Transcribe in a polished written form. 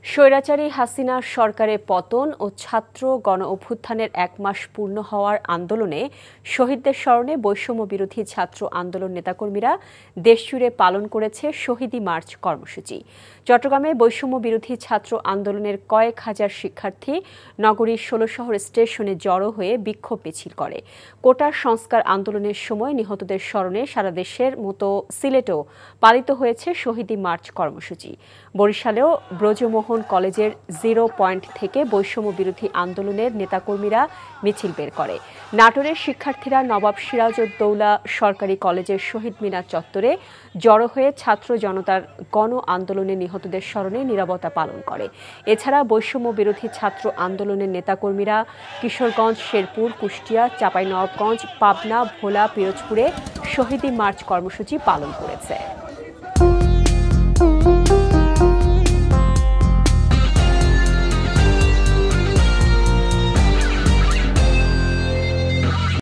স্বৈরাচারী হাসিনা সরকারের পতন ও ছাত্র গণঅভ্যুত্থানের ১ মাস পূর্ণ হওয়ার আন্দোলনে শহীদদের স্মরণে বৈষম্য বিরোধী ছাত্র আন্দোলন নেতাকর্মীরা দেশজুড়ে পালন করেছে শহীদি মার্চ কর্মসূচি। চট্টগ্রামে বৈষম্য বিরোধী ছাত্র আন্দোলনের কয়েক হাজার শিক্ষার্থী নগরীর ১৬ শহর স্টেশনে জড়ো হয়ে বিক্ষোভ মিছিল করে। কোটা সংস্কার আন্দোলনের সময় নিহতদের স্মরণে সারা দেশের মতো সিলেটেও পালিত হয়েছে শহীদি মার্চ কর্মসূচি। বরিশালেও ব্রজমোহন কলেজের 0 পয়েন্ট থেকে বৈষম্য বিরোধী আন্দোলনের নেতাকর্মীরা মিছিল বের করে। নাটোরের শিক্ষার্থীরা নবাব সিরাজউদ্দৌলা সরকারি কলেজের শহীদ মিনার চত্বরে জড়ো হয়ে ছাত্র জনতার গণ আন্দোলনে নিহতদের স্মরণে নীরবতা পালন করে। এছাড়া বৈষম্য বিরোধী ছাত্র আন্দোলনের নেতাকর্মীরা কিশোরগঞ্জ, শেরপুর, কুষ্টিয়া, চাঁপাইনবাবগঞ্জ, পাবনা, ভোলা, পিরোজপুরে শহীদি মার্চ কর্মসূচি পালন করেছে।